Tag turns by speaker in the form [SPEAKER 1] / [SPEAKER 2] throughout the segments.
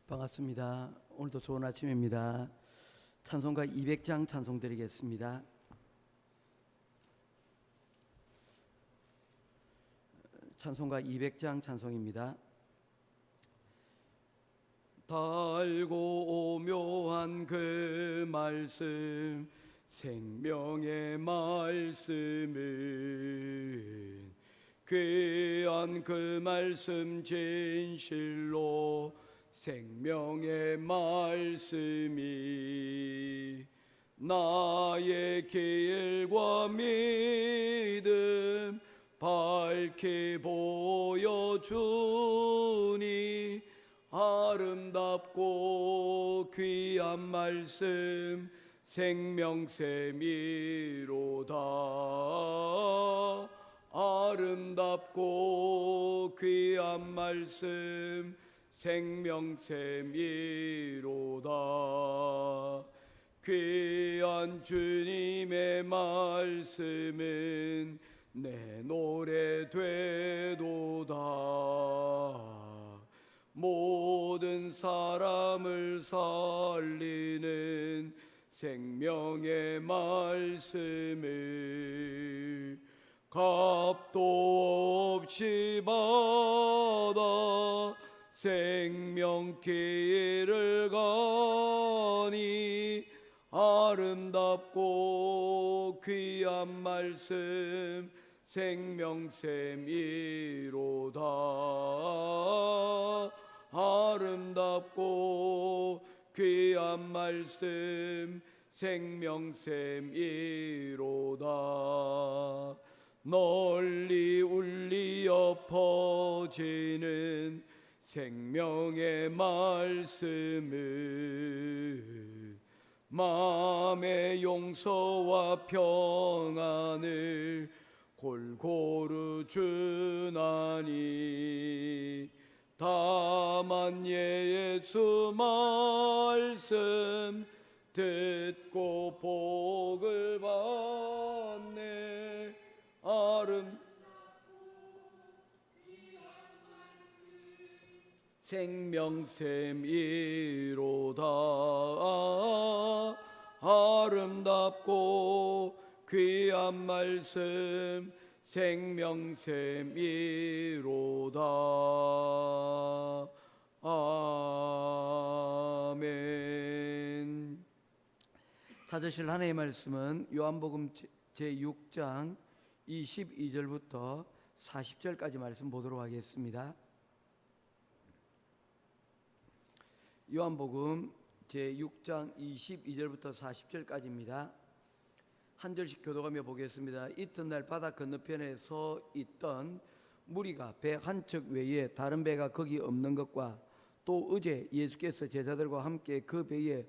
[SPEAKER 1] 반갑습니다. 오늘도 좋은 아침입니다. 찬송가 200장 찬송 드리겠습니다. 찬송가 200장 찬송입니다. 달고 묘한 그 말씀, 생명의 말씀은 귀한 그 말씀 진실로 생명의 말씀이 나의 길과 믿음 밝히 보여주니 아름답고 귀한 말씀 생명샘이로다. 아름답고 귀한 말씀 생명샘이로다. 귀한 주님의 말씀은 내 노래 되도다. 모든 사람을 살리는 생명의 말씀을 값도 없이 받아 생명길을 가니 아름답고 귀한 말씀 생명샘이로다. 아름답고 귀한 말씀 생명샘이로다. 널리 울리어 퍼지는 생명의 말씀을 마음의 용서와 평안을 골고루 주나니 다만 예수 말씀 듣고 복을 받네. 생명샘이로다. 아름답고 귀한 말씀 생명샘이로다. 아멘. 찾으실 하나님의 말씀은 요한복음 제6장 22절부터 40절까지 말씀 보도록 하겠습니다. 요한복음 제6장 22절부터 40절까지입니다. 한 절씩 교독하며 보겠습니다. 이튿날 바다 건너편에 서 있던 무리가 배 한 척 외에 다른 배가 거기 없는 것과 또 어제 예수께서 제자들과 함께 그 배에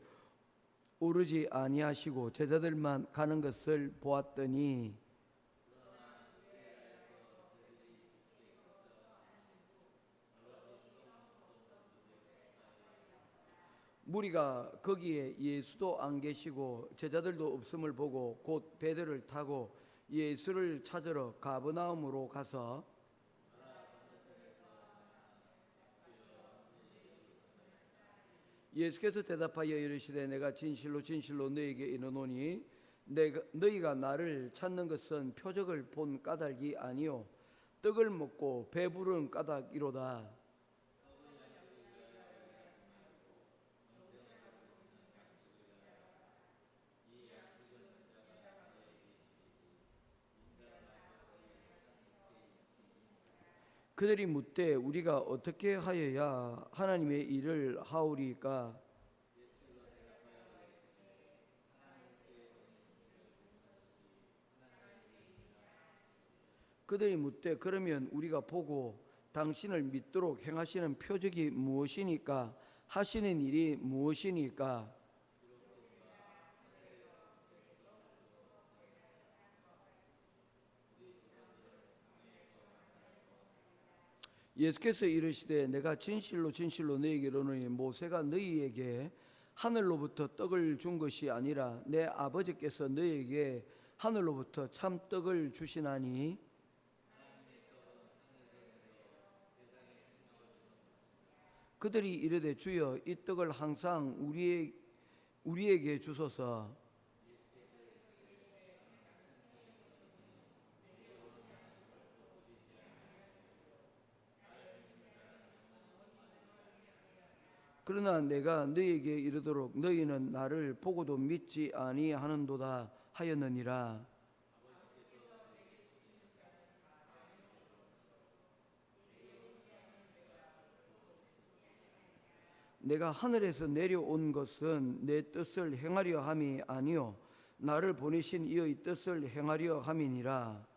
[SPEAKER 1] 오르지 아니하시고 제자들만 가는 것을 보았더니 무리가 거기에 예수도 안 계시고 제자들도 없음을 보고 곧 배들을 타고 예수를 찾으러 가버나움으로 가서 예수께서 대답하여 이르시되 내가 진실로 진실로 너희에게 이르노니 너희가 나를 찾는 것은 표적을 본 까닭이 아니요 떡을 먹고 배부른 까닭이로다. 그들이 묻되 우리가 어떻게 하여야 하나님의 일을 하오리까? 그들이 묻되 그러면 우리가 보고 당신을 믿도록 행하시는 표적이 무엇이니까? 하시는 일이 무엇이니까? 예수께서 이르시되 내가 진실로 진실로 너희에게 이르노니 모세가 너희에게 하늘로부터 떡을 준 것이 아니라 내 아버지께서 너희에게 하늘로부터 참 떡을 주시나니 그들이 이르되 주여 이 떡을 항상 우리에게 주소서. 그러나 내가 너희에게 이르도록 너희는 나를 보고도 믿지 아니하는도다 하였느니라. 내가 하늘에서 내려온 것은 내 뜻을 행하려 함이 아니요 나를 보내신 이의 뜻을 행하려 함이니라.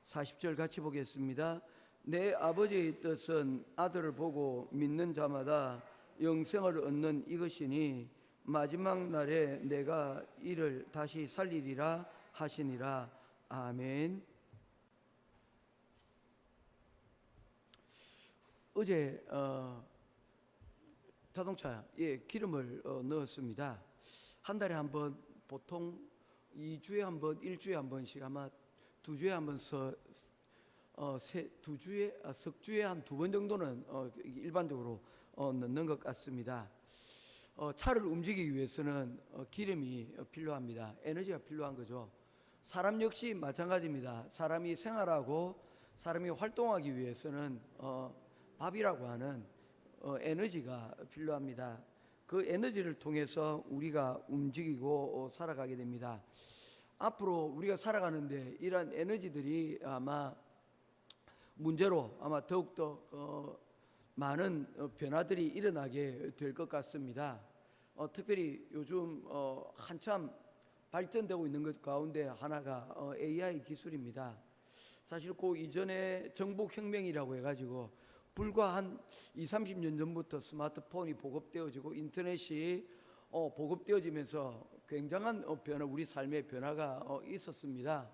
[SPEAKER 1] 40절 같이 보겠습니다. 내 아버지의 뜻은 아들을 보고 믿는 자마다 영생을 얻는 이것이니 마지막 날에 내가 이를 다시 살리리라 하시니라. 아멘. 어제 자동차에 기름을 넣었습니다. 한 달에 한 번, 보통 2주에 한 번, 1주에 한 번씩, 아마 2주에 한 번, 석주에 한 2번 정도는 일반적으로 넣는 것 같습니다. 차를 움직이기 위해서는 기름이 필요합니다. 에너지가 필요한 거죠. 사람 역시 마찬가지입니다. 사람이 생활하고 사람이 활동하기 위해서는 밥이라고 하는 에너지가 필요합니다. 그 에너지를 통해서 우리가 움직이고 살아가게 됩니다. 앞으로 우리가 살아가는데 이러한 에너지들이 아마 문제로 아마 더욱더 많은 변화들이 일어나게 될 것 같습니다. 특별히 요즘 한참 발전되고 있는 것 가운데 하나가 AI 기술입니다. 사실 그 이전에 정보혁명이라고 해가지고 불과 한 20-30년 전부터 스마트폰이 보급되어지고 인터넷이 보급되어지면서 굉장한 변화, 우리 삶의 변화가 있었습니다.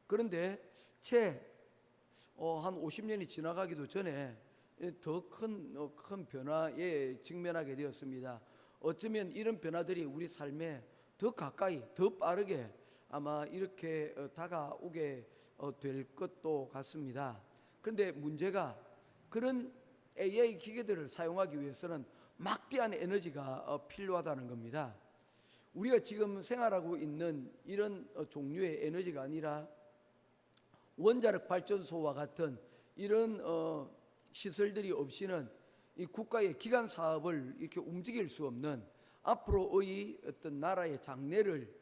[SPEAKER 1] 그런데 채 한 50년이 지나가기도 전에 더 큰 변화에 직면하게 되었습니다. 어쩌면 이런 변화들이 우리 삶에 더 가까이, 더 빠르게 아마 이렇게 다가오게 될 것도 같습니다. 그런데 문제가 그런 AI 기계들을 사용하기 위해서는 막대한 에너지가 필요하다는 겁니다. 우리가 지금 생활하고 있는 이런 종류의 에너지가 아니라 원자력 발전소와 같은 이런 시설들이 없이는 이 국가의 기간 사업을 이렇게 움직일 수 없는, 앞으로의 어떤 나라의 장래를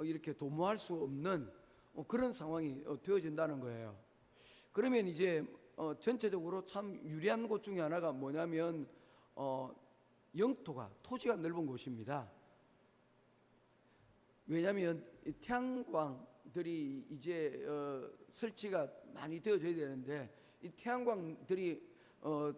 [SPEAKER 1] 이렇게 도모할 수 없는 그런 상황이 되어진다는 거예요. 그러면 이제 전체적으로 참 유리한 곳 중에 하나가 뭐냐면 영토가, 토지가 넓은 곳입니다. 왜냐하면 태양광들이 이제 설치가 많이 되어져야 되는데 이 태양광들이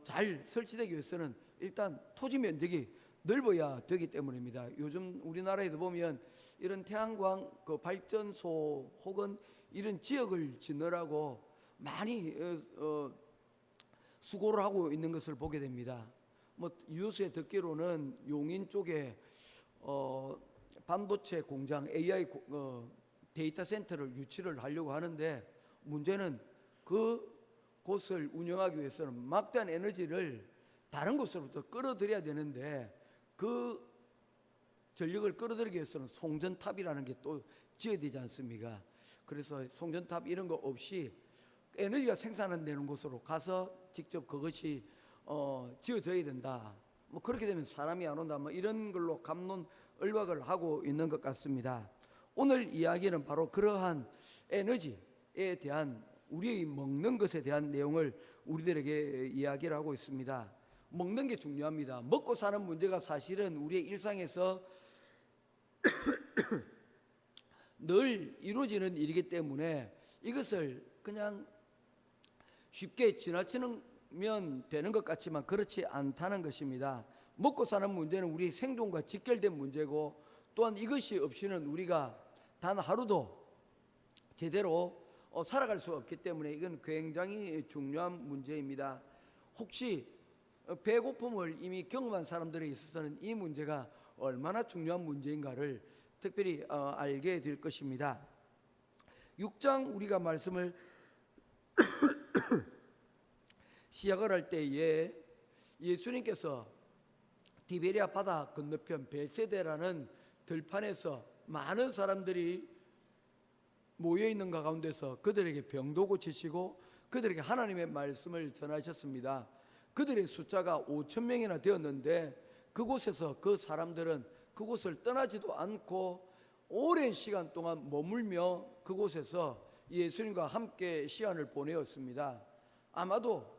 [SPEAKER 1] 잘 설치되기 위해서는 일단 토지 면적이 넓어야 되기 때문입니다. 요즘 우리나라에도 보면 이런 태양광 그 발전소 혹은 이런 지역을 짓느라고 많이 수고를 하고 있는 것을 보게 됩니다. 뭐 뉴스에 듣기로는 용인 쪽에 반도체 공장, AI 데이터 센터를 유치를 하려고 하는데, 문제는 그 곳을 운영하기 위해서는 막대한 에너지를 다른 곳으로부터 끌어들여야 되는데, 그 전력을 끌어들이기 위해서는 송전탑이라는 게 또 지어야 되지 않습니까? 그래서 송전탑 이런 거 없이 에너지가 생산되는 곳으로 가서 직접 그것이 지어져야 된다. 뭐 그렇게 되면 사람이 안 온다. 뭐 이런 걸로 갑론을박을 하고 있는 것 같습니다. 오늘 이야기는 바로 그러한 에너지에 대한, 우리의 먹는 것에 대한 내용을 우리들에게 이야기를 하고 있습니다. 먹는 게 중요합니다. 먹고 사는 문제가 사실은 우리의 일상에서 늘 이루어지는 일이기 때문에 이것을 그냥 쉽게 지나치면 되는 것 같지만 그렇지 않다는 것입니다. 먹고 사는 문제는 우리 생존과 직결된 문제고, 또한 이것이 없이는 우리가 단 하루도 제대로 살아갈 수 없기 때문에 이건 굉장히 중요한 문제입니다. 혹시 배고픔을 이미 경험한 사람들에 있어서는 이 문제가 얼마나 중요한 문제인가를 특별히 알게 될 것입니다. 6장 우리가 말씀을 시작을 할 때에 예수님께서 디베리아 바다 건너편 베세다라는 들판에서 많은 사람들이 모여 있는 가운데서 그들에게 병도 고치시고 그들에게 하나님의 말씀을 전하셨습니다. 그들의 숫자가 5천 명이나 되었는데 그곳에서 그 사람들은 그곳을 떠나지도 않고 오랜 시간 동안 머물며 그곳에서 예수님과 함께 시간을 보내었습니다. 아마도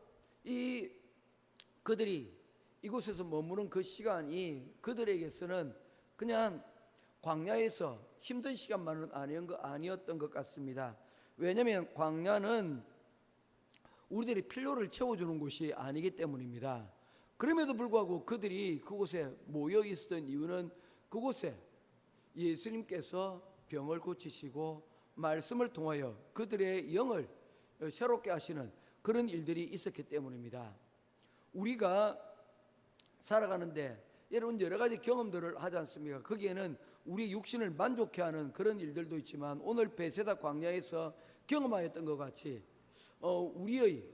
[SPEAKER 1] 그들이 이곳에서 머무는 그 시간이 그들에게서는 그냥 광야에서 힘든 시간만은 아니었던 것 같습니다. 왜냐하면 광야는 우리들의 필요를 채워주는 곳이 아니기 때문입니다. 그럼에도 불구하고 그들이 그곳에 모여 있었던 이유는 그곳에 예수님께서 병을 고치시고 말씀을 통하여 그들의 영을 새롭게 하시는 그런 일들이 있었기 때문입니다. 우리가 살아가는데 여러분 여러 가지 경험들을 하지 않습니까? 거기에는 우리 육신을 만족해 하는 그런 일들도 있지만 오늘 베세다 광야에서 경험하였던 것 같이 우리의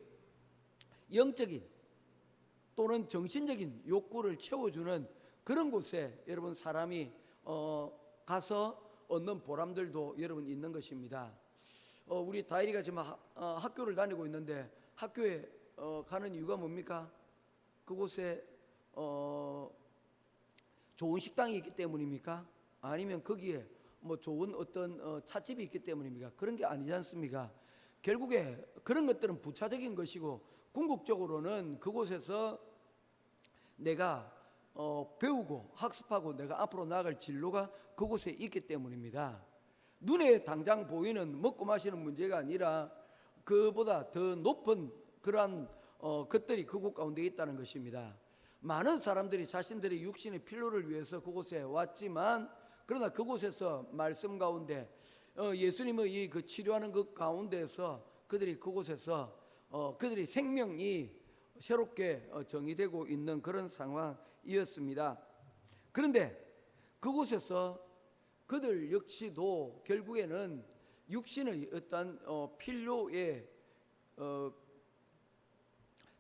[SPEAKER 1] 영적인 또는 정신적인 욕구를 채워주는 그런 곳에 여러분 사람이 가서 얻는 보람들도 여러분 있는 것입니다. 우리 다일이가 지금 학교를 다니고 있는데 학교에 가는 이유가 뭡니까? 그곳에 좋은 식당이 있기 때문입니까? 아니면 거기에 뭐 좋은 어떤 찻집이 있기 때문입니까? 그런 게 아니지 않습니까? 결국에 그런 것들은 부차적인 것이고 궁극적으로는 그곳에서 내가 배우고 학습하고 내가 앞으로 나아갈 진로가 그곳에 있기 때문입니다. 눈에 당장 보이는 먹고 마시는 문제가 아니라 그보다 더 높은 그러한 것들이 그곳 가운데 있다는 것입니다. 많은 사람들이 자신들의 육신의 필요를 위해서 그곳에 왔지만 그러나 그곳에서 말씀 가운데 예수님의 그 치료하는 그 가운데서 그들이 그곳에서 그들의 생명이 새롭게 정의되고 있는 그런 상황이었습니다. 그런데 그곳에서 그들 역시도 결국에는 육신의 어떤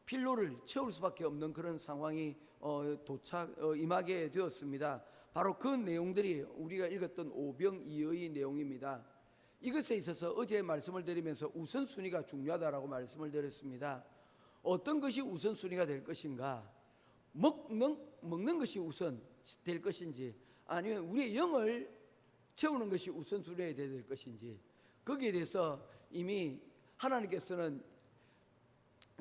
[SPEAKER 1] 필요를 채울 수밖에 없는 그런 상황이 임하게 되었습니다. 바로 그 내용들이 우리가 읽었던 오병이어의 내용입니다. 이것에 있어서 어제 말씀을 드리면서 우선순위가 중요하다라고 말씀을 드렸습니다. 어떤 것이 우선순위가 될 것인가? 먹는 것이 우선 될 것인지 아니면 우리의 영을 채우는 것이 우선순위가 될 것인지 거기에 대해서 이미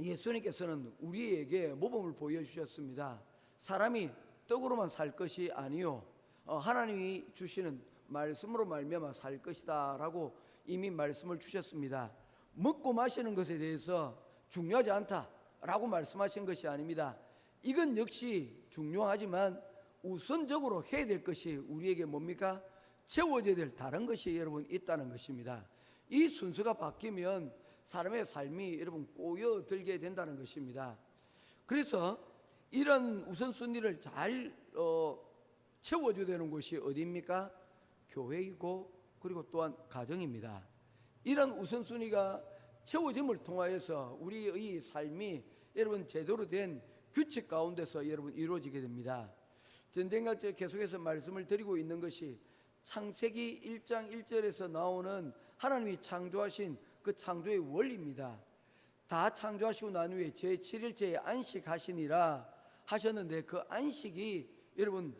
[SPEAKER 1] 예수님께서는 우리에게 모범을 보여주셨습니다. 사람이 떡으로만 살 것이 아니요 하나님이 주시는 말씀으로 말미암아 살 것이다 라고 이미 말씀을 주셨습니다. 먹고 마시는 것에 대해서 중요하지 않다라고 말씀하신 것이 아닙니다. 이건 역시 중요하지만 우선적으로 해야 될 것이 우리에게 뭡니까? 채워져야 될 다른 것이 여러분 있다는 것입니다. 이 순서가 바뀌면 사람의 삶이 여러분 꼬여들게 된다는 것입니다. 그래서 이런 우선순위를 잘 채워줘야 되는 곳이 어디입니까? 교회이고 그리고 또한 가정입니다. 이런 우선순위가 채워짐을 통하여서 우리의 삶이 여러분 제대로 된 규칙 가운데서 여러분 이루어지게 됩니다. 전쟁과 계속해서 말씀을 드리고 있는 것이 창세기 1장 1절에서 나오는 하나님이 창조하신 그 창조의 원리입니다. 다 창조하시고 난 후에 제7일째에 안식하시니라 하셨는데 그 안식이 여러분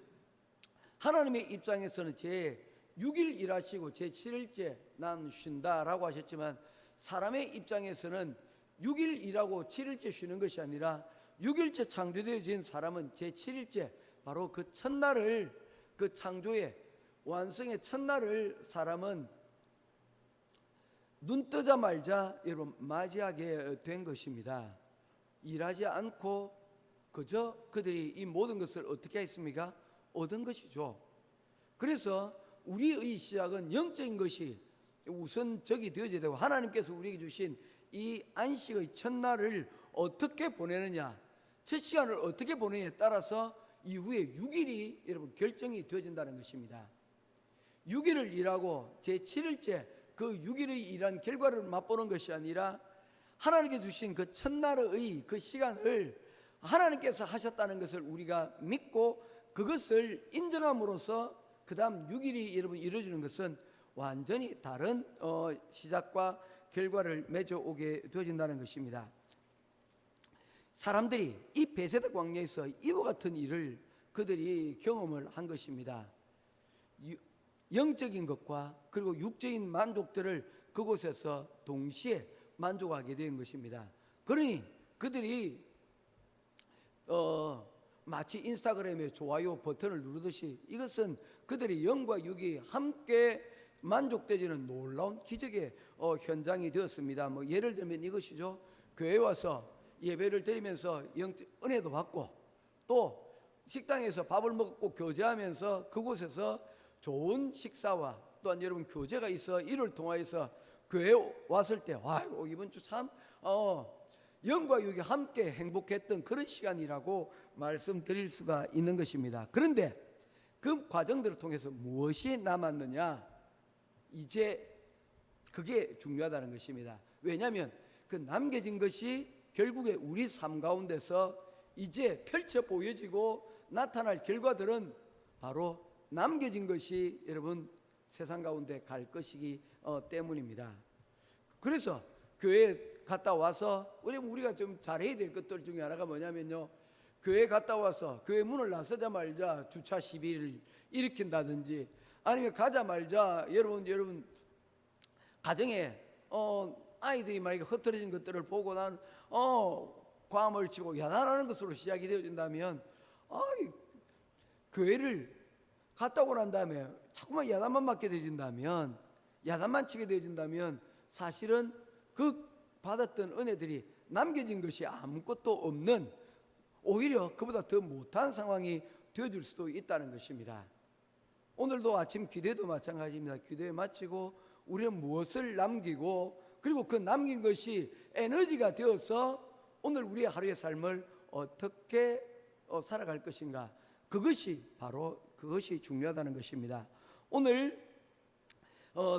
[SPEAKER 1] 하나님의 입장에서는 제6일 일하시고 제7일째 난 쉰다라고 하셨지만 사람의 입장에서는 6일 일하고 7일째 쉬는 것이 아니라 6일째 창조되어진 사람은 제7일째 바로 그 첫날을 그 창조의 완성의 첫날을 사람은 눈 뜨자마자 여러분 맞이하게 된 것입니다. 일하지 않고 그저 그들이 이 모든 것을 어떻게 했습니까? 얻은 것이죠. 그래서 우리의 시작은 영적인 것이 우선적이 되어야 되고 하나님께서 우리에게 주신 이 안식의 첫날을 어떻게 보내느냐 첫 시간을 어떻게 보내느냐에 따라서 이후에 6일이 여러분 결정이 되어진다는 것입니다. 6일을 일하고 제7일째 그 6일의 일한 결과를 맛보는 것이 아니라 하나님께 주신 그 첫날의 그 시간을 하나님께서 하셨다는 것을 우리가 믿고 그것을 인정함으로써 그 다음 6일이 여러분 이루어지는 것은 완전히 다른 시작과 결과를 맺어오게 되어진다는 것입니다. 사람들이 이 베세다 광야에서 이와 같은 일을 그들이 경험을 한 것입니다. 영적인 것과 그리고 육적인 만족들을 그곳에서 동시에 만족하게 된 것입니다. 그러니 그들이 마치 인스타그램의 좋아요 버튼을 누르듯이 이것은 그들의 영과 육이 함께 만족되지는 놀라운 기적의 현장이 되었습니다. 뭐 예를 들면 이것이죠. 교회에 와서 예배를 드리면서 은혜도 받고 또 식당에서 밥을 먹고 교제하면서 그곳에서 좋은 식사와 또한 여러분 교제가 있어 이를 통하여서 교회에 왔을 때 이번 주 참 영과 육이 함께 행복했던 그런 시간이라고 말씀드릴 수가 있는 것입니다. 그런데 그 과정들을 통해서 무엇이 남았느냐, 이제 그게 중요하다는 것입니다. 왜냐하면 그 남겨진 것이 결국에 우리 삶 가운데서 이제 펼쳐 보여지고 나타날 결과들은 바로 남겨진 것이 여러분 세상 가운데 갈 것이기 때문입니다. 그래서 교회에 갔다 와서 우리가 좀 잘해야 될 것들 중에 하나가 뭐냐면요, 교회 갔다 와서 교회 문을 나서자마자 주차 시비를 일으킨다든지 아니면 가자마자 여러분 가정에 아이들이 만약에 흩어진 것들을 보고 난 과음을 치고 야단하는 것으로 시작이 되어진다면 교회를 갔다 오고 난 다음에 자꾸만 야단만 맞게 되어진다면, 야단만 치게 되어진다면 사실은 그 받았던 은혜들이 남겨진 것이 아무것도 없는, 오히려 그보다 더 못한 상황이 되어질 수도 있다는 것입니다. 오늘도 아침 기도도 마찬가지입니다. 기도에 마치고 우리는 무엇을 남기고 그리고 그 남긴 것이 에너지가 되어서 오늘 우리의 하루의 삶을 어떻게 살아갈 것인가, 그것이 중요하다는 것입니다. 오늘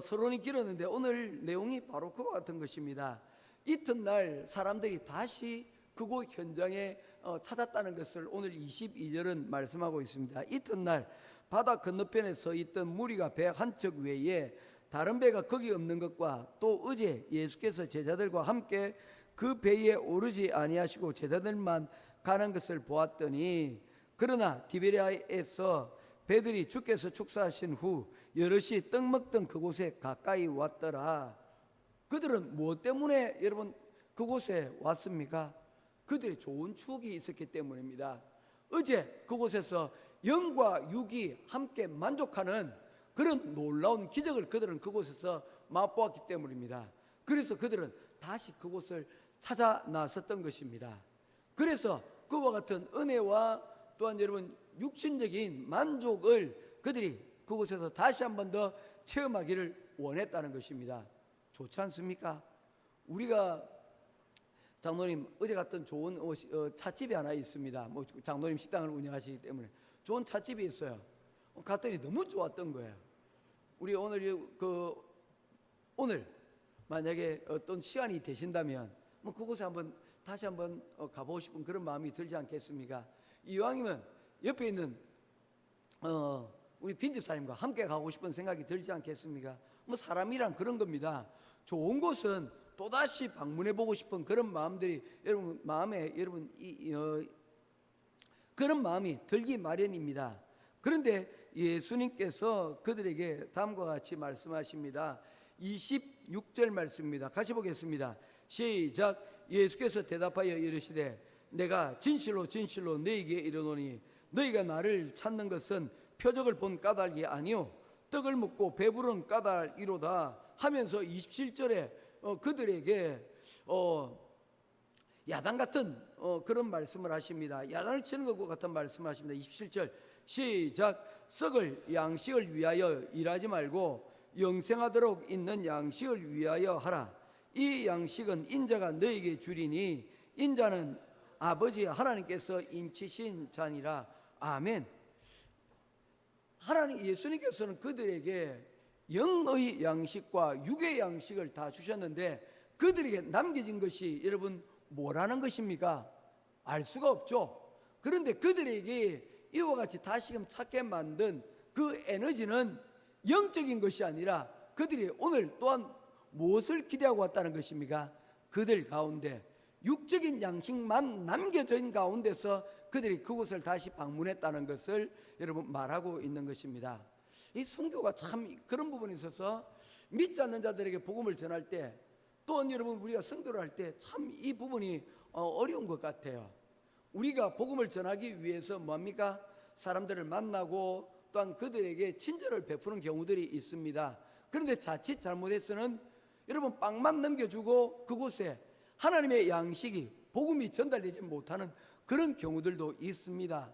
[SPEAKER 1] 서론이 길었는데 오늘 내용이 바로 그와 같은 것입니다. 이튿날 사람들이 다시 그곳 현장에 찾았다는 것을 오늘 22절은 말씀하고 있습니다. 이튿날 바다 건너편에 서 있던 무리가 배 한 척 외에 다른 배가 거기 없는 것과 또 어제 예수께서 제자들과 함께 그 배에 오르지 아니하시고 제자들만 가는 것을 보았더니, 그러나 디베랴에서 배들이 주께서 축사하신 후 여럿이 떡 먹던 그곳에 가까이 왔더라. 그들은 무엇 때문에 여러분 그곳에 왔습니까? 그들의 좋은 추억이 있었기 때문입니다. 어제 그곳에서 영과 육이 함께 만족하는 그런 놀라운 기적을 그들은 그곳에서 맛보았기 때문입니다. 그래서 그들은 다시 그곳을 찾아 나섰던 것입니다. 그래서 그와 같은 은혜와 또한 여러분 육신적인 만족을 그들이 그곳에서 다시 한 번 더 체험하기를 원했다는 것입니다. 좋지 않습니까? 우리가 장로님 어제 갔던 좋은 찻집이 하나 있습니다. 뭐 장로님 식당을 운영하시기 때문에 좋은 찻집이 있어요. 갔더니 너무 좋았던 거예요. 우리 오늘 만약에 어떤 시간이 되신다면 뭐 그곳에 다시 한번 가보고 싶은 그런 마음이 들지 않겠습니까? 이왕이면 옆에 있는 우리 빈집사님과 함께 가고 싶은 생각이 들지 않겠습니까? 뭐 사람이란 그런 겁니다. 좋은 곳은 또다시 방문해보고 싶은 그런 마음들이 여러분 마음에 그런 마음이 들기 마련입니다. 그런데 예수님께서 그들에게 다음과 같이 말씀하십니다. 26절 말씀입니다. 같이 보겠습니다. 시작. 예수께서 대답하여 이르시되 내가 진실로 진실로 너희에게 이르노니 너희가 나를 찾는 것은 표적을 본 까닭이 아니요 떡을 먹고 배부른 까닭이로다 하면서 27절에 그들에게 야단 같은 그런 말씀을 하십니다. 야단을 치는 것과 같은 말씀을 하십니다. 27절 시작. 썩을 양식을 위하여 일하지 말고 영생하도록 있는 양식을 위하여 하라. 이 양식은 인자가 너에게 주리니 인자는 아버지 하나님께서 인치신 자니라. 아멘. 하나님 예수님께서는 그들에게 영의 양식과 육의 양식을 다 주셨는데 그들에게 남겨진 것이 여러분 뭐라는 것입니까? 알 수가 없죠. 그런데 그들에게 이와 같이 다시금 찾게 만든 그 에너지는 영적인 것이 아니라 그들이 오늘 또한 무엇을 기대하고 왔다는 것입니까? 그들 가운데 육적인 양식만 남겨진 가운데서 그들이 그곳을 다시 방문했다는 것을 여러분 말하고 있는 것입니다. 이 성교가 참 그런 부분에 있어서 믿지 않는 자들에게 복음을 전할 때 또한 여러분 우리가 성교를 할 때 참 이 부분이 어려운 것 같아요. 우리가 복음을 전하기 위해서 뭐합니까? 사람들을 만나고 또한 그들에게 친절을 베푸는 경우들이 있습니다. 그런데 자칫 잘못해서는 여러분 빵만 넘겨주고 그곳에 하나님의 양식이 복음이 전달되지 못하는 그런 경우들도 있습니다.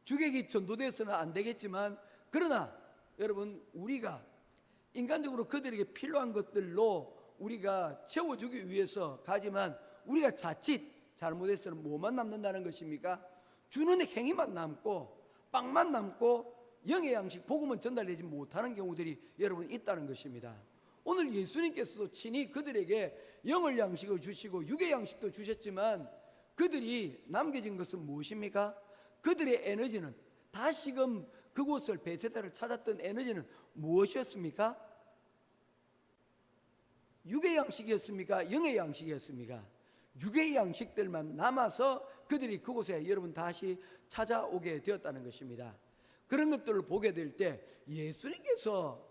[SPEAKER 1] 주객이 전도돼서는 안 되겠지만 그러나 여러분 우리가 인간적으로 그들에게 필요한 것들로 우리가 채워주기 위해서 가지만 우리가 자칫 잘못해서는 뭐만 남는다는 것입니까? 주는 행위만 남고 빵만 남고 영의 양식 복음은 전달되지 못하는 경우들이 여러분 있다는 것입니다. 오늘 예수님께서도 친히 그들에게 영의 양식을 주시고 육의 양식도 주셨지만 그들이 남겨진 것은 무엇입니까? 그들의 에너지는 다시금 그곳을 베세다를 찾았던 에너지는 무엇이었습니까? 육의 양식이었습니까? 영의 양식이었습니까? 육의 양식들만 남아서 그들이 그곳에 여러분 다시 찾아오게 되었다는 것입니다. 그런 것들을 보게 될 때 예수님께서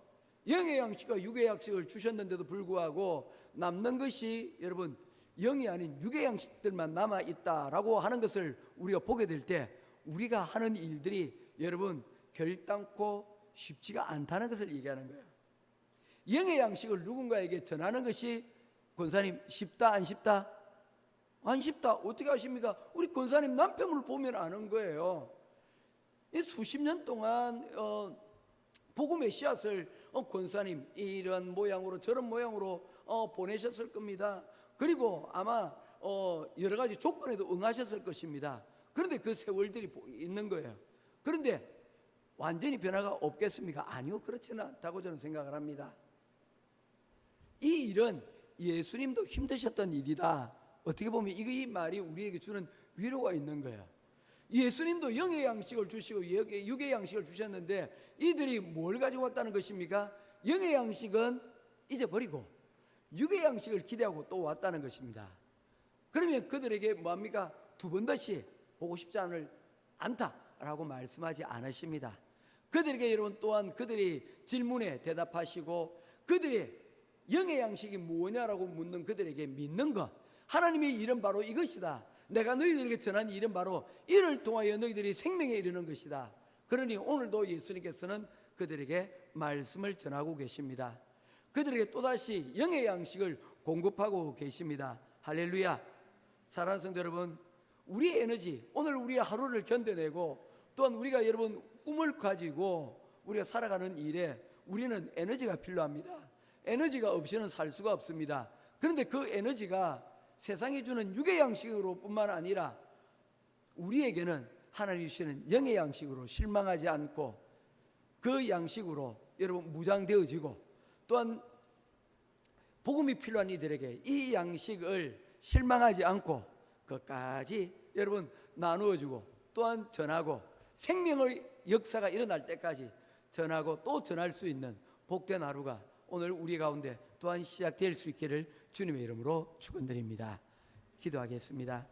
[SPEAKER 1] 영의 양식과 육의 양식을 주셨는데도 불구하고 남는 것이 여러분 영이 아닌 육의 양식들만 남아 있다라고 하는 것을 우리가 보게 될 때 우리가 하는 일들이 여러분 결단코 쉽지가 않다는 것을 얘기하는 거예요. 영의 양식을 누군가에게 전하는 것이 권사님 쉽다 안 쉽다? 안 쉽다. 어떻게 아십니까? 우리 권사님 남편을 보면 아는 거예요. 수십 년 동안 복음의 씨앗을 권사님 이런 모양으로 저런 모양으로 보내셨을 겁니다. 그리고 아마 여러 가지 조건에도 응하셨을 것입니다. 그런데 그 세월들이 있는 거예요. 그런데 완전히 변화가 없겠습니까? 아니요, 그렇지는 않다고 저는 생각을 합니다. 이 일은 예수님도 힘드셨던 일이다. 어떻게 보면 이 말이 우리에게 주는 위로가 있는 거예요. 예수님도 영의 양식을 주시고 육의 양식을 주셨는데 이들이 뭘 가지고 왔다는 것입니까? 영의 양식은 잊어버리고 육의 양식을 기대하고 또 왔다는 것입니다. 그러면 그들에게 뭐합니까? 두 번 다시 보고 싶지 않다라고 말씀하지 않으십니다. 그들에게 여러분 또한 그들이 질문에 대답하시고 그들이 영의 양식이 뭐냐라고 묻는 그들에게 믿는 것, 하나님의 일은 바로 이것이다. 내가 너희들에게 전한 일은 바로 이를 통하여 너희들이 생명에 이르는 것이다. 그러니 오늘도 예수님께서는 그들에게 말씀을 전하고 계십니다. 그들에게 또다시 영의 양식을 공급하고 계십니다. 할렐루야. 사랑하는 성도 여러분, 우리의 에너지, 오늘 우리의 하루를 견뎌내고 또한 우리가 여러분 꿈을 가지고 우리가 살아가는 일에 우리는 에너지가 필요합니다. 에너지가 없이는 살 수가 없습니다. 그런데 그 에너지가 세상이 주는 육의 양식으로 뿐만 아니라 우리에게는 하나님이 주시는 영의 양식으로 실망하지 않고 그 양식으로 여러분 무장되어지고 또한 복음이 필요한 이들에게 이 양식을 실망하지 않고 그것까지 여러분 나누어주고 또한 전하고 생명의 역사가 일어날 때까지 전하고 또 전할 수 있는 복된 하루가 오늘 우리 가운데 또한 시작될 수 있기를 주님의 이름으로 축원드립니다. 기도하겠습니다.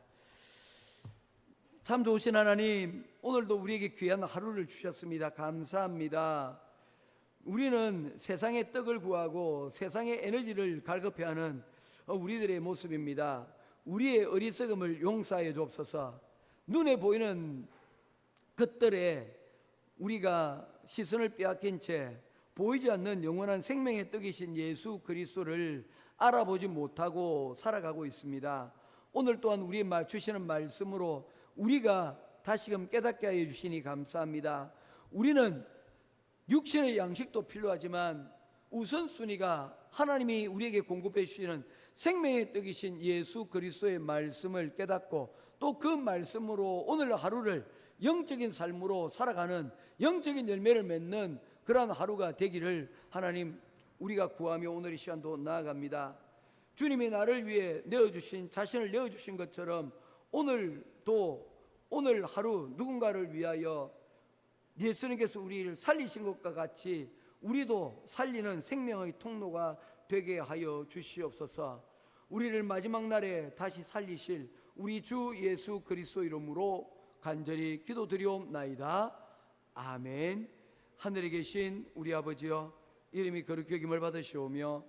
[SPEAKER 1] 참 좋으신 하나님, 오늘도 우리에게 귀한 하루를 주셨습니다. 감사합니다. 우리는 세상의 떡을 구하고 세상의 에너지를 갈급해하는 우리들의 모습입니다. 우리의 어리석음을 용서하여 주옵소서. 눈에 보이는 것들에 우리가 시선을 빼앗긴 채 보이지 않는 영원한 생명의 떡이신 예수 그리스도를 알아보지 못하고 살아가고 있습니다. 오늘 또한 우리의 주시는 말씀으로 우리가 다시금 깨닫게 하여 주시니 감사합니다. 우리는 육신의 양식도 필요하지만 우선순위가 하나님이 우리에게 공급해 주시는 생명의 떡이신 예수 그리스도의 말씀을 깨닫고 또 그 말씀으로 오늘 하루를 영적인 삶으로 살아가는, 영적인 열매를 맺는 그러한 하루가 되기를 하나님 우리가 구하며 오늘 이 시간도 나아갑니다. 주님이 나를 위해 내어주신, 자신을 내어주신 것처럼 오늘도, 오늘 하루 누군가를 위하여 예수님께서 우리를 살리신 것과 같이 우리도 살리는 생명의 통로가 되게 하여 주시옵소서. 우리를 마지막 날에 다시 살리실 우리 주 예수 그리스도 이름으로 간절히 기도드리옵나이다. 아멘. 하늘에 계신 우리 아버지여, 이름이 거룩히 여김을 받으시오며